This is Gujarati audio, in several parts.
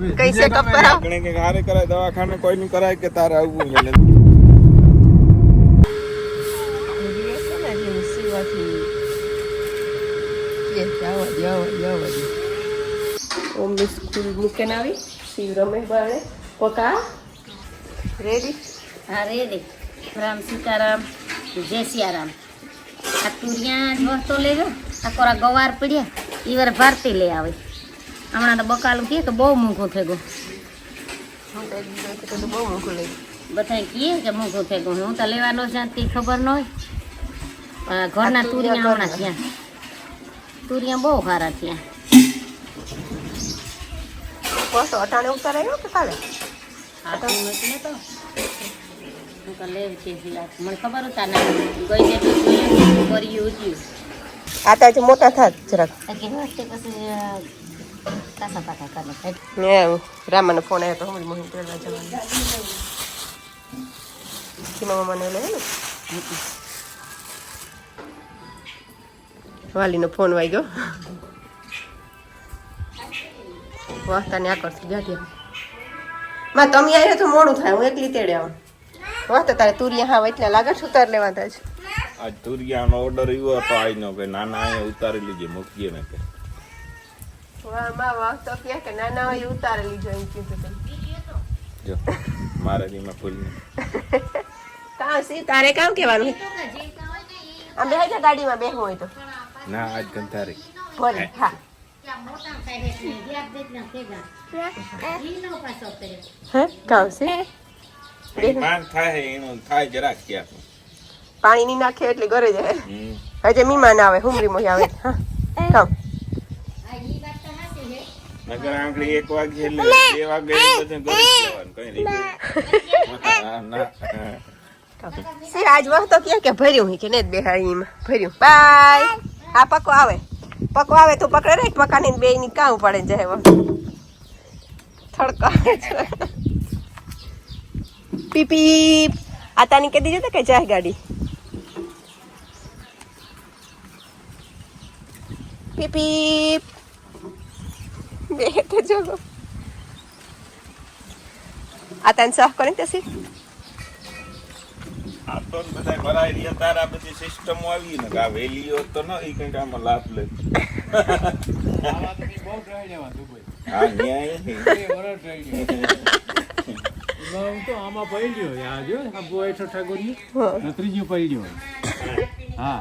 कैसे कब करा के हारे कराय दवाखाने कोई नहीं कराय के तारे आવું મને ઓમ સ્કૂલ મૂકીને આવી શિવ રમેશ બાણે પકા રેડી હા રેડી રામ સીતારામ જય સિયારામ આ તુરિયા જ વસ્તુ લેજો આ કોરા ગવાર પડ્યા એ વાર ભારતી લઈ આવે હમણાં તો બકાલું કહે કે બહુ મોંઘું થઈ ગયું બહુ મોકું લઈ બધા કહે કે મોંઘું થઈ ગયું હું તો લેવાનો જ તે ખબર ન હોય ઘરના તુરિયા હમણાં થયા તુરિયા બહુ સારા થયા બસ અટાણે ઉતારાયો કે કાલે આ તો નથી તો હું તો લેવ છે મને ખબર હતા ને ગઈ ને કર્યું ઉઠ્યું આ તો હજી મોટા થાત જરાક પછી કાસા પાકા કરે ને રામાનો ફોન આવ્યો તો હું મોહન તેડવા જવાનું સીમા મને લે ને વાલીનો ફોન વાગ્યો વાહ તને આ કરશું જાતી માં તમે આવ્યો તો મોડું થાય હું એકલી તેડે આવું વાહ તો તારે તુરિયા હા એટલે લાગે છે ઉતાર લેવા થાય છે આજ તુરિયાનો ઓર્ડર આવ્યો હતો આઈનો કે નાના અહીંયા ઉતારી લીજે મૂકીએ ને કે વાહ માં વાહ તો કે નાના હોય ઉતારી લીજો એમ કીધું તમે જો મારે દીમાં ફૂલ કાં સી તારે કામ કહેવાનું આમ બેહી જા ગાડીમાં બેહવું હોય તો ના આજ ગંધારી ભલે હા હે કામ છે માન થાય એનું થાય જરાક ક્યાં પાણી ની નાખે એટલે ઘરે જાય હજે મીમાન આવે હુમરી મોહી આવે હા કામ નગર આંગળી 1 વાગે એટલે 2 વાગે બધું ઘરે જવાનું કઈ રીતે ના સી આજ વખત કે ભર્યું કે ને બેહાડીમાં ભર્યું બાય આ પકો આવે તો પકડે રે પકાની બે ની કામ પડે જાય થડકા પીપી આતાની કે દીજે તો કે જાય ગાડી પીપી બે તો જો આતાન સાફ કરે તસી આ તો બધા ભરાઈ રહ્યા તારા બધી સિસ્ટમ આવી ને આ વેલીઓ તો ન ઈ કઈ કામ લાભ લે આવા તો બહુ ટ્રાય લેવા દુબઈ હા ન્યાય એ વર ટ્રાય હું તો આમાં પડ્યો યાર જો આ બોયઠો ઠાકોરી ને ત્રીજો પડ્યો હા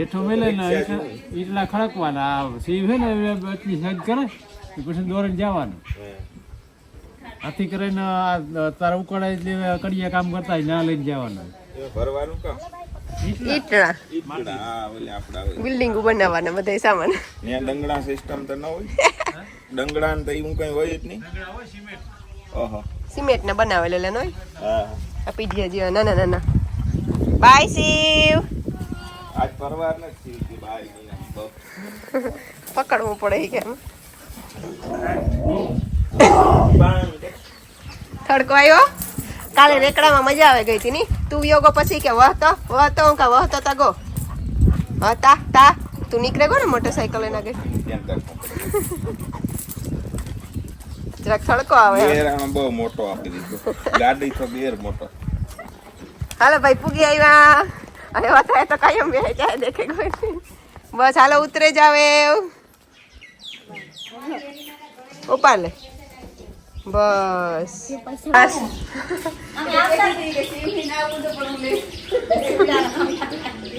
એઠો મેલે ને એટલા ખડકવાના સીવ હે ને એટલી સજ કરે પછી દોરીને જવાનું આથી કરીને તારા ઉકળાય એટલે કડિયા કામ કરતા ના લઈને જવાનું ભરવાનું કામ ઈટડા બિલ્ડિંગ બનાવવાના બધા સામાન ને ડંગડા સિસ્ટમ તો ન હોય ડંગડા ને તો એવું કઈ હોય જ નહીં ડંગડા હોય સિમેન્ટ ઓહો સિમેન્ટ ને બનાવેલા ન હોય હા આ પીઢિયા જેવા નાના બાય શિવ આજ પરવાર નથી કે બાય પકડવું પડે કેમ થડકો આવ્યો કાલે રેકડામાં મજા આવે ગઈ હતી ની તું યોગો પછી કે વહતો હું કા વહતો તા ગો હતા તા તું નીકળે ગો ને મોટરસાઇકલ એના ગઈ જરાક થડકો આવે બેરાણો બહુ મોટો આપી દીધો ગાડી તો બેર મોટો હાલો ભાઈ પૂગી આવ્યા અરે વાત તો કાયમ બે જાય દેખે કોઈ બસ હાલો ઉતરે જ આવે ઉપાડ લે બસ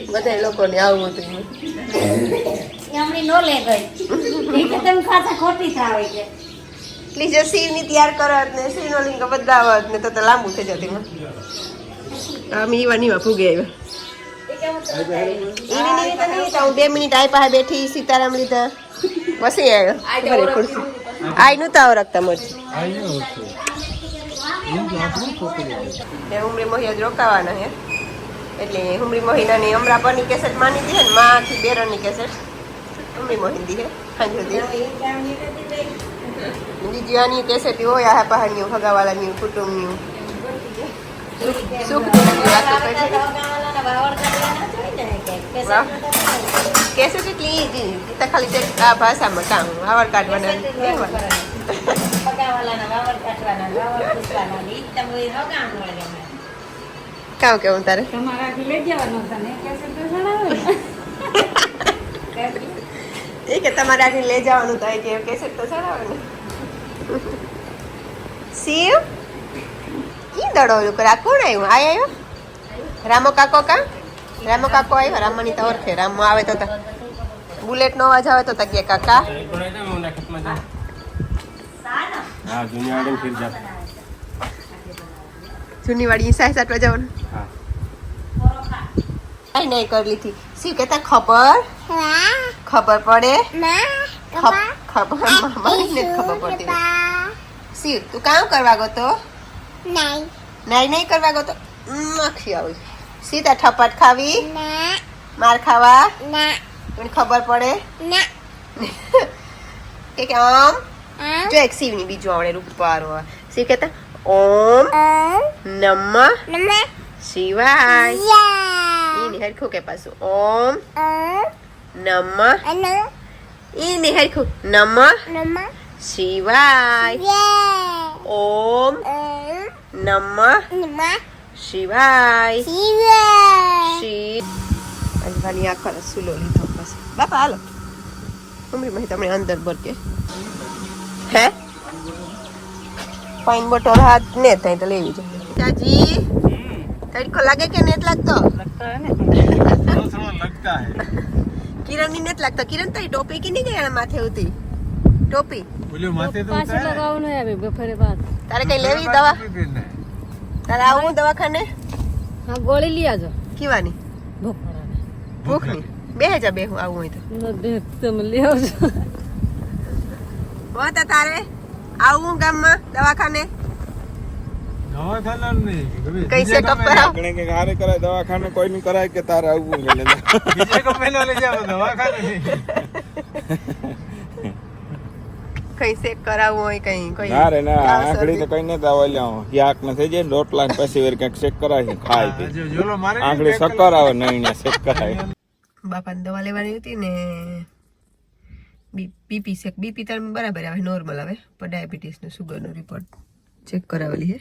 બધા લોકોને આવું હતું પ્લીઝ શિવ ની તૈયાર કરત ને શિવ નો લિંગ બદલાવત ને તો લાંબુ થઈ જતી આમ ઈવા નીવા ફૂગે આવ્યા 2 મિનિટ આઈ પાસે બેઠી સીતારામ લીધા પછી આવ્યો ખુરશી આઈ નું તાવ રાખતા મરજી હુમરી મોહી જ રોકાવાના હે એટલે હુમરી મોહીનાની હમણાં પરની કેસેટ માની દી હે ને માંથી બેરની કેસેટ હુમરી મોહી દી હે બીજી આની કેસેટ હોય આ પહાડની ભગાવાલાની કુટુંબની સુખ કેસેટ એટલી ઈજી ખાલી આ ભાષામાં કામ આવડ કાર્ડ બનાવી વાલાના વાવડ કાઢવાના વાવડ પૂછવાના ઈ તમે હગામ મળે અમારે. કામ કેવું તારે તમારાથી લઈ જવાનું તને કેસે તો સડાવે એ કે તમારે આથી લઈ જવાનું થાય કે કેસેટ તો ચડાવે ને શિવ ઈ દડો ઓલું કરે આ કોણ આવ્યું આ આવ્યો રામો કાકો આવ્યો રામની તો ઓળખે રામો આવે તો બુલેટ નો અવાજ આવે તો કે કાકા જૂની વાડી સાઈ સાટવા જવાનું કઈ નહીં કરી લીધી શિવ કેતા ખબર પડે ખબર મામાને ખબર પડતી શિવ તું કામ કરવા ગયો તો નહીં કરવા ગયો તો આખી આવી સીધા ઠપટ ખાવી માર ખાવા મને ખબર પડે કે આમ જો એક શિવની બીજું આવડે રૂપારો શિવ કેતા ઓમ નમઃ શિવાય ini hariku ke pasu om nama ini hariku nama shivaya om nama shivaya alvani akala sulo litho pas bapa halo umri mahi tamne andar bar ke he pain botol hat ne tai to levi jaji तड़को लगे के नेट लगता लगता है ना थोड़ा लगता है किरण ની નેટ લાગતા કિરણ તારી ટોપી કે નહીં ગયા માથે ઉતી ટોપી બોલ્યો માથે તો પાછું લગાવવાનું હે હવે બફરે બાદ તારે કઈ લેવી દવા તારે આવું દવાખાને હા ગોળી લઈ આજો કીવાની ભૂખ ની બે હજા બે હું આવું હોય તો તમે લઈ આવજો વાત તારે આવું ગામમાં દવાખાને દવાખાના નહીં કઈ સેટઅપ કરાવ ઘણે કે હારે કરાય દવાખાને કોઈ નહીં કરાય કે તારે આવવું છે બીજે કો પહેલો લઈ જાવ દવાખાને નહીં કઈ ચેક કરાવવું હોય કઈ કોઈ ના રે ના આંગળી તો કઈ ન દાવા લ્યાવો યાક ન થઈ જાય રોટલા ને પછી વેર કઈક ચેક કરાય ખાય કે જો જોલો મારે આંગળી શક્કર આવે નહીં ને ચેક કરાય બાપાને દવા લેવાની હતી ને બીપી ચેક બીપી તાર બરાબર આવે નોર્મલ આવે પણ ડાયાબિટીસ નો સુગર નો રિપોર્ટ ચેક કરાવેલી હે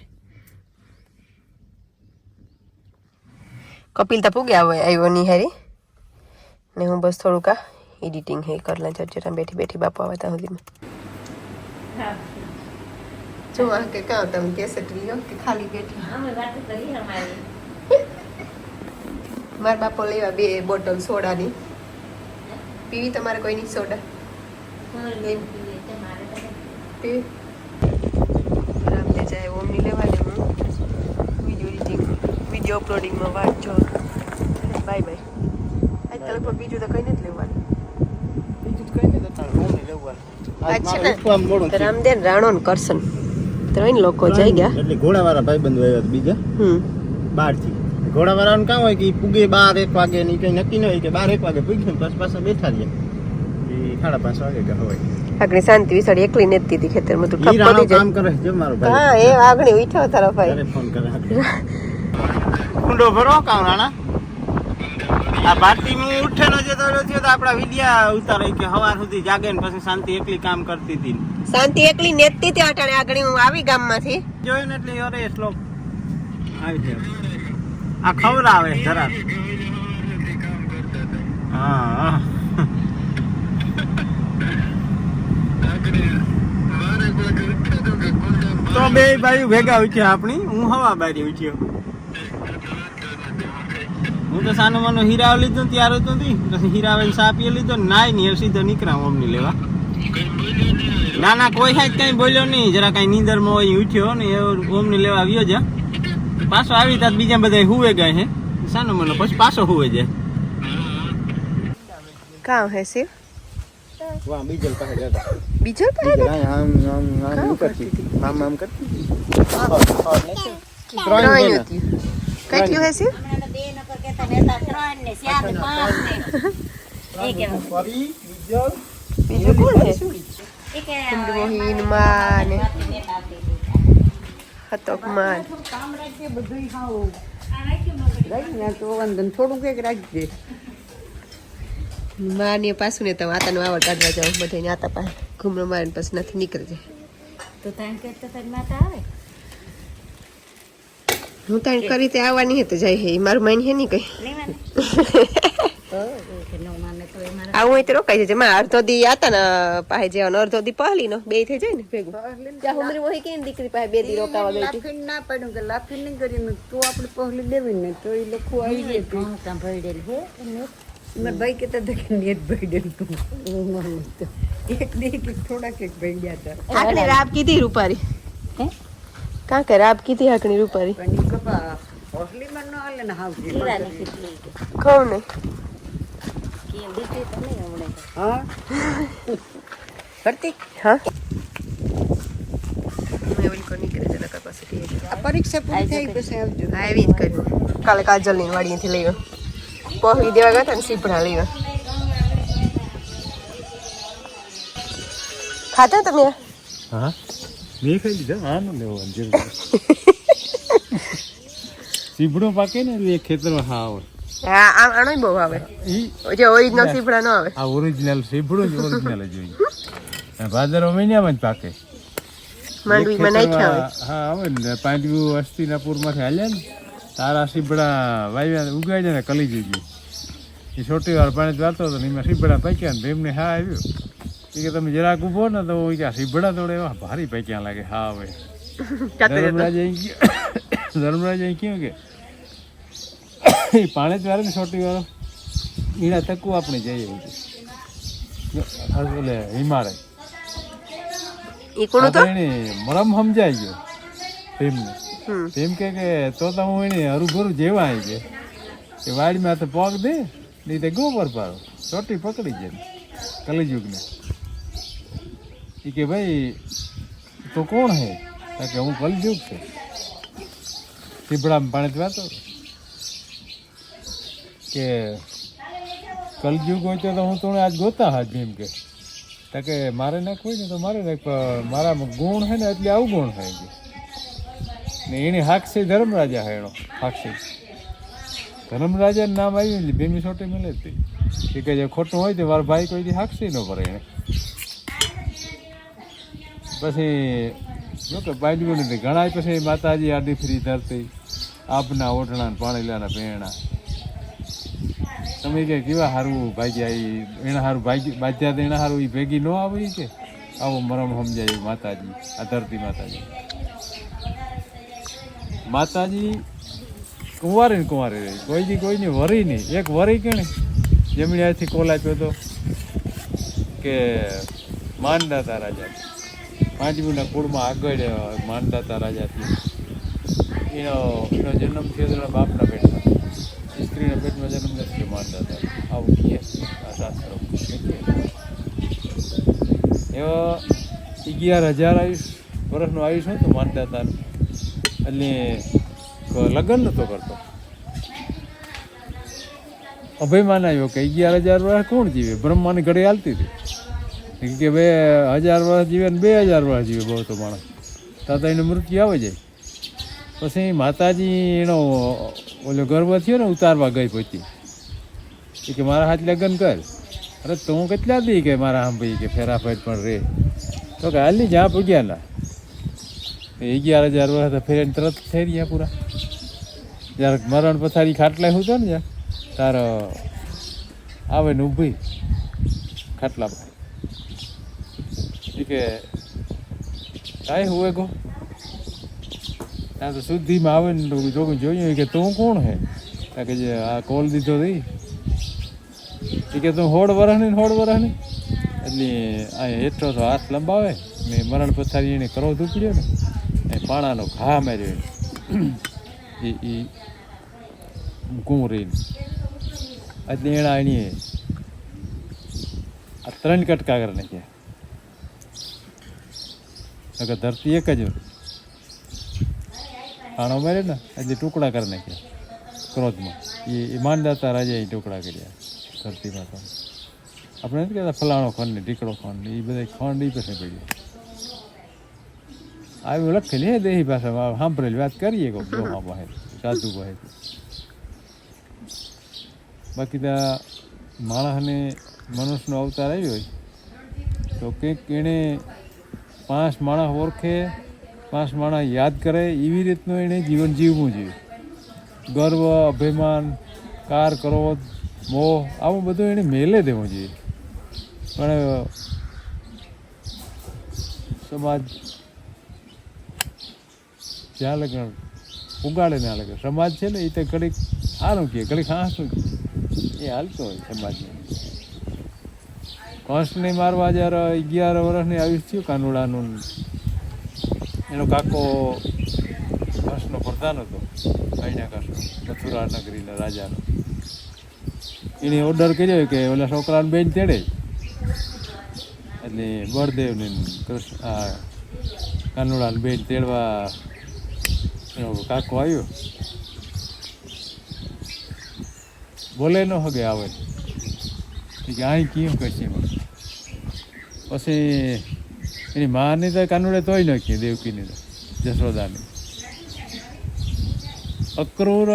કપિલ તો પૂગ્યા હોય આવ્યો નહીં હારી ને હું બસ થોડુંક આ એડિટિંગ હે કરલા જરા બેઠી બેઠી બાપુ આવે ત્યાં સુધીમાં જો આ કે કાં તમે કેસેટ લીધો કે ખાલી બેઠી અમે વાત કરી અમારી મારા બાપો લેવા 2 બોટલ સોડાની પીવી તમારે કોઈની સોડા પીવી રામને જાય ઓમની લેવા દે હું વિડીયો અપલોડિંગમાં વાત જો બાય બાય આજકાલ પણ બીજું તો કઈ નથી લેવાનું રામદેન રાણો ને કરશન ત્રણ લોકો જઈ ગયા એટલે ઘોડાવાળા ભાઈબંધો આવ્યા બીજા બહારથી ઘોડાવાળાનું કામ હોય કે પૂગે 12-1 વાગે ની કઈ નક્કી ન હોય કે 12-1 વાગે પૂગ્યું પછી પાછા બેઠા રહ્યા એ 5:30 વાગે કે હોય આગળ શાંતિ વિસાડી એકલી નેતી હતી ખેતરમાં તું ઠપ પડી કામ કરે છે મારો ભાઈ હા એ આગળ ઉઠ્યો તારો ભાઈ ફોન કરે કુંડો ભરો કામ રાણા આ ભારતી નું ઉઠેલો જે તો થયો તો આપડા વિડિયા ઉતારે કે હવાર સુધી જાગે ને પછી શાંતિ એકલી કામ કરતી હતી શાંતિ એકલી નેતી હતી અટાણે આગળ હું આવી ગામમાંથી જોઈને એટલે અરે શ્લોક આવી છે આ ખવડાવે જરા હા તો બે ભાઈ ભેગા ઉઠ્યા આપણી હું હવા બારી ઉઠ્યો હું તો સાનો માનો હીરાવ લીધો ત્યારે તો નથી પછી હીરાવે સા પી લીધો નાય નહીં સીધો નીકળ્યા ઓમની લેવા ના ના કોઈ સાહેબ કઈ બોલ્યો નહીં જરા કઈ નીંદરમાં હોય ઉઠ્યો ને એ ઓમની લેવા આવ્યો જા પાછો આવી તા બીજા બધા હુવે ગયા છે સાનો માનો પછી પાછો હુવે જાય કામ હે શિવ વાહ બીજલ પાસે જતા બીજો પાસે આમ કરતી આમ કરતી ત્રણ હતી કઈ થયું હે શિવ બે નકર કેતા નેતા 3 ને 4 ને 5 ને એક ફરી બીજલ બીજું કોણ હે એક મોહીન માં ને હતક માં માં ને પાછું ને તમે આતાનું આવડ કાઢવા જાવ બધા આતા પાસે ઘૂમરો મારીને પછી નથી નીકળી જાય તો તાણ કરતા તારી માતા આવે હું તાણ કરી તે આવવાની હતી જાય હે મારું માઇન હે નહીં કઈ નહીં માને કે ન માને તો એ મારા આવું હોય તો રોકાઈ જજે માં અડધો દી આતા ને પાસે જવાનો અડધો દી પહલી નો બે થઈ જાય ને ભેગું ત્યાં ઉમરી મોહી કે દીકરી પાસે 2 દી રોકાવા ગઈ હતી લાફીને ના પાડ્યું કે લાફી નહીં કરીને તો આપણે પહેલી દેવી ને તો એ લોકો આવી જાય ઘઉં ત્યાં ભરેલ હે મારા ભાઈ કહેતા હતા કે નેટ ભાઈ તું એક દી કે થોડાક એક ભાઈ ગયા હતા હાકણી રાબ કીધી રૂપારી હે કાં કે રાબ કીધી હાકણી રૂપારી પણ એ કપા હોસ્ટેલમાં ન હાલે ને હાવ કીરાની કેટલી કે કહું ને કેમ દીકરી તો નહીં હમણે હા કરતી હા મેં ઓલી કોની કરે છે નકર પાસે કે આ પરીક્ષા પૂરી થઈ પછી આવજો હા એવી જ કર્યું કાલે કાજલ ની વાડીએથી લઈ ગયો પહોળી દેવા ગયા હતા ને સીપડા લઈ ગયો ખાતા તમે હા મેં ખાઈ લીધા આનો લેવો સીબડો પાકે ને એટલે ખેતરમાં હા આવે હા આનો બહુ આવે ઈ જે ઓરિજિનલ સીપડા ન આવે આ ઓરિજિનલ સીબડો જ ઓરિજિનલ જ હોય ભાદરવા મહિનામાં જ પાકે માંડવીમાં નાખ્યા આવે હા આવે ને પાંડવી હસ્તિનાપુરમાંથી હાલ્યા ને તારા સીબડા વાવ્યા ઉગાડ્યા ને કલી જઈ ગયું એ છોટી વાર પાણી વાતો હતો ને એમાં સીબડા પાક્યા ને ભીમને હા આવ્યો એ કે તમે જરાક ઊભો ને તો કે સીબડા તોડે એવા ભારી પાક્યા લાગે હા હવે ધર્મરાજ અહીં કહ્યું કે પાણી જ વારે ને છોટી વાળો ઈણા તકવું આપણે જઈએ એટલે હિમાલય ઈ કોણ તો એને મરમ સમજાઈ ગયો ભીમને ભીમ કે તો હું એને હરુભરું જેવા આવી ગયા કે વાડીમાં તો પગ દે નહીં તો ગોબર પાડો ચોટી પકડી જાય કલિયુગને એ કે ભાઈ તો કોણ હે કે હું કલયુગ છે સીબડામાં પાણી વાતો કે કલયુગ હોય તો હું તો આજ ગોતા હાથ ભીમ કે કે મારે નાખ હોય ને તો મારે નાખ મારામાં ગુણ છે ને એટલે આવું ગુણ થાય છે ને એની હાક્ષી ધર્મરાજા છે એનો હાક્ષી ધર્મરાજાનું નામ આવ્યું એટલે ભીમી છોટી મળે જ કે જે ખોટું હોય તો મારા ભાઈ કોઈ હાક્ષી ન ભરે એને પછી જો કે બાજુ નથી ઘણા પછી માતાજી આડી ફ્રી ધરતી આપના ઓઢણા પાણીલાના ભેણા તમે કે કેવા સારું ભાગ્યા એના સારું બાજ્યા એના સારું એ ભેગી ન આવી કે આવો મરમ સમજાય માતાજી આ ધરતી માતાજી કુંવારે ને કુંવારે રહી કોઈની વરી નહીં એક વરી કે ને જમણી હાથથી કોલ આપ્યો હતો કે માનદાતા રાજા પાંચમીના કુળમાં આગળ માનદાતા રાજાથી એનો જન્મ થયો એના બાપના પેટમાં સ્ત્રીના પેટમાં જન્મ નથી માનદાતા આવું કહે આ શાસ્ત્રો એવા 11,000 વર્ષનું આયુષ હતું માનદાતાનું એટલે લગ્ન નહોતો કરતો અભિમાન આવ્યો કે 11,000 વર્ષ કોણ જીવે બ્રહ્માની ઘડી હાલતી હતી કે 2,000 વર્ષ જીવે ને 2,000 વર્ષ જીવે બહુ તો માણસ તો એનું મૃત્યુ આવે જાય પછી માતાજી એનો ઓલો ગર્વ થયો ને ઉતારવા ગઈ પહોંચી કે મારા હાથ લગ્ન કર અરે તો હું કેટલા દી કે મારા આમ ભાઈ કે ફેરાફેર પણ રે તો કે હાલની જ્યાં પૂગ્યા ના 11,000 વર્ષ તો ફેર તરત થઈ રહ્યા પૂરા જ્યારે મરણ પથારી ખાટલા હું તો ને જ્યાં તારો આવે ને ઊભી ખાટલા પર કે કાંઈ હોય ગો ત્યાં તો શુદ્ધિમાં આવે ને જોયું જોયું કે તું કોણ હે કે જે આ કોલ દીધો હતી એ કે તું 16 વર્ષની એટલે આ એટલો તો હાથ લંબાવે ને મરણ પથારી એને ક્રોધ ઉપડ્યો ને એ પાણાનો ઘા માર્યો એ કુંવરીને એટલે એના એની આ 3 કટકા કરી નાખ્યા ધરતી એક જ પાણો મારે ને એટલે ટુકડા કરી નાખ્યા ક્રોધમાં એ માનદાતા રાજાએ ટુકડા કર્યા ધરતી માતા આપણે નથી કહેતા ફલાણો ખંડ ને ઢીકડો ખંડ ને એ બધા ખંડ એ પછી પડ્યું આવી લખેલી હે દેહી ભાષામાં સાંભળેલી વાત કરીએ કહો દોહા પાસે સાધુ પાસે બાકી તો માણસને મનુષ્યનો અવતાર આવ્યો હોય તો કંઈક એણે પાંચ માણસ ઓળખે, પાંચ માણસ યાદ કરે, એવી રીતનું એને જીવન જીવવું જોઈએ. ગર્વ, અભિમાન, કાર, ક્રોધ, મોહ આવું બધું એને મેલે દેવું જોઈએ. પણ સમાજ જ્યાં લગન ઉગાડે ના લગે સમાજ છે ને એ તો ઘડીક સારું કહે, ઘડીક હાંસું કહે, એ હાલતો હોય સમાજને. કંસને મારવા જ્યારે 11 વર્ષની આયુષ થયું કાનુડાનું, એનો કાકો કંસનો પ્રધાન હતો, કૈનાકસનો, મથુરા નગરીના રાજાનો. એને ઓર્ડર કર્યો કે ઓલા છોકરાને બેન તેડે. એટલે બળદેવને કાનુડાને બેન તેડવા એનો કાકો આવ્યો. બોલે ન હગે આવે કે અહીં કેમ કરશે. પછી એની માની તો કાનુડે તોય નાખી, દેવકીની તો જશોદાની. અક્રૂર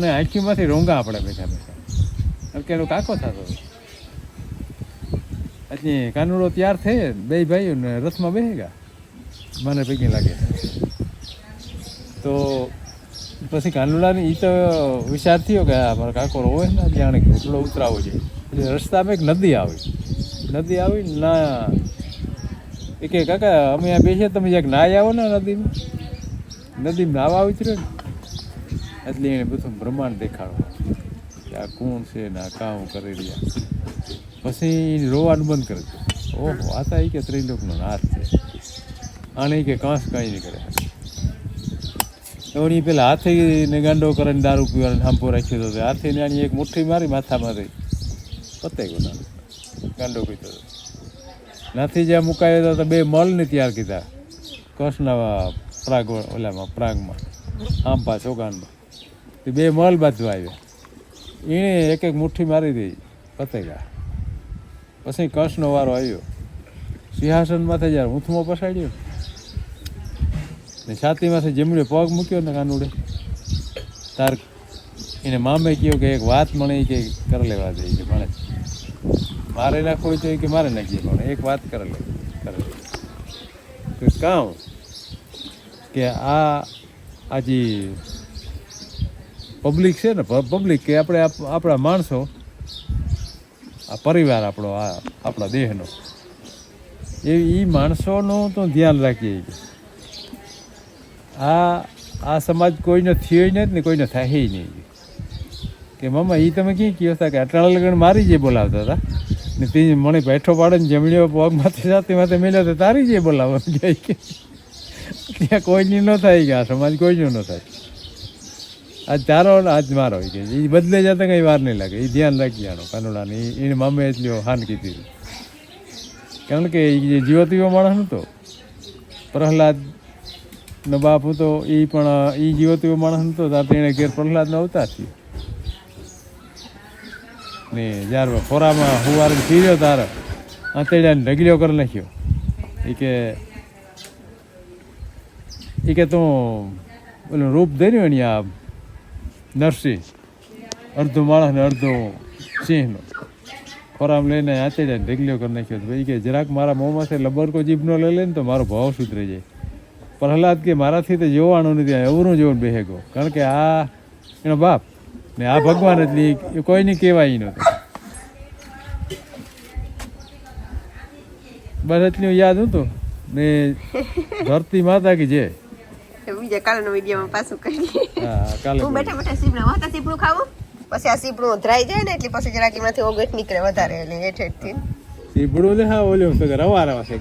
ને આંખીમાંથી રોંગા આપણે બેઠા બેઠા, કારણ કે એનો કાકો થતો. એટલે કાનુડો તૈયાર થઈ, બે ભાઈઓ ને રથમાં બેસી ગયા, મને પૈકી લાગે. તો પછી કાનુડાની એ તો વિચાર થયો કે મારા કાકો હોય ને જાણે કે ઉટલો ઉતરાવો જોઈએ. એટલે રસ્તામાં એક નદી આવી ના એ કે કાકા અમે આ બેસીએ, તમે જ્યાંક નાહી આવો ને નદીમાં નાવા ઉતર્યો ને. એટલે એને બધું બ્રહ્માંડ દેખાડવા કે આ કોણ છે ને આ કામ કરી રહ્યા. પછી રોવાનું બંધ કરી દે. ઓહો આ તો કે ત્રિલોકનો નાથ છે, આને કે કાંસ કાંઈ નહીં કરે. એની પેલા હાથીને ગાંડો કરીને દારૂ પીવાનો હાંપો રાખ્યો હતો. હાથીને આની એક મુઠ્ઠી મારી માથામાં રહી પતાઈ ગયો, ગાંડો પીતો હતો. નાથી જ્યાં મુકાયો હતો તો 2 મલને તૈયાર કીધા કૃષ્ણના પ્રાગમાં આંપા ચોગાનમાં. તે 2 મલ બાંધવા આવ્યા. એણે એક મુઠ્ઠી મારી દઈ પતાઈ ગયા. પછી કૃષ્ણનો વારો આવ્યો. સિંહાસનમાંથી જ્યારે ઊંથમાં પસાડ્યો ને છાતીમાંથી જમણે પગ મૂક્યો ને કાનુડે, તાર એને મામે કહ્યું કે એક વાત મને કે કરી લેવા દે કે મને મારે નાખવું હોય તો કે મારે નાખીએ, પણ એક વાત કરે કામ કે આ જે પબ્લિક છે ને, પબ્લિક કે આપણે આપણા માણસો, આ પરિવાર આપણો, આપણા દેહનો, એ માણસોનું તો ધ્યાન રાખીએ. આ સમાજ કોઈનો થયો નથી ને કોઈનો થાય નહીં. કે મામા એ તમે ક્યાં કહો હતા કે અટાણા લગન મારી જે બોલાવતા હતા ને તે મને બેઠો પાડે ને જમણીઓ પગ માથે મેલ્યો તો તારી જે બોલાવો જાય કે ત્યાં કોઈની ન થાય કે આ સમાજ કોઈનો ન થાય. આજ તારો આજ મારો કે એ બદલે જતા કંઈ વાર નહીં લાગે. એ ધ્યાન રાખી આનો કાનુડાને. એને મામે એટલી હાન કીધી, કારણ કે એ જે જીવતીઓ માણસ નહોતો, પ્રહલાદનો બાપ હતો, એ પણ એ જીવતીઓ માણસ નહોતો. ત્યારે એને ઘેર પ્રહલાદનો અવતાર થયો ને જ્યારે ખોરામાં હુવારે પીર્યો તારે આંતેડાને ઢગલીઓ કરી નાખ્યો. એ કે તું પેલું રૂપ ધર્યું એની આ નરસિંહ, અડધો માણસ ને અડધો સિંહનો, ખોરામ લઈને આંતેડાને ઢગલીઓ કરી નાખ્યો. ભાઈ કે જરાક મારા મોંમાંથી લબરકો જીભનો લઈ લે ને તો મારો ભાવ સુધરી જાય. પ્રહલાદ કે મારાથી તો જોવાનું નથી, અવરું જોવાનું બેહે ગયો, કારણ કે આ એનો બાપ ને આ ભગવાન એટલે એ કોઈને કહેવાય નહોતું. બસ એટલું યાદ હતું ને. ધરતી માતા કે જે બીજા કાલનો વિડીયોમાં પાછું કરીએ. હા કાલે હું બેઠા બેઠા સીપડું ખાવું, પછી આ સીપડું ધરાઈ જાય ને એટલે પછી જરાક એમાંથી ઓગટ નીકળે વધારે, એટલે હેઠ હેઠથી સીપડું ને હા ઓલ્યો રવા રવા છે.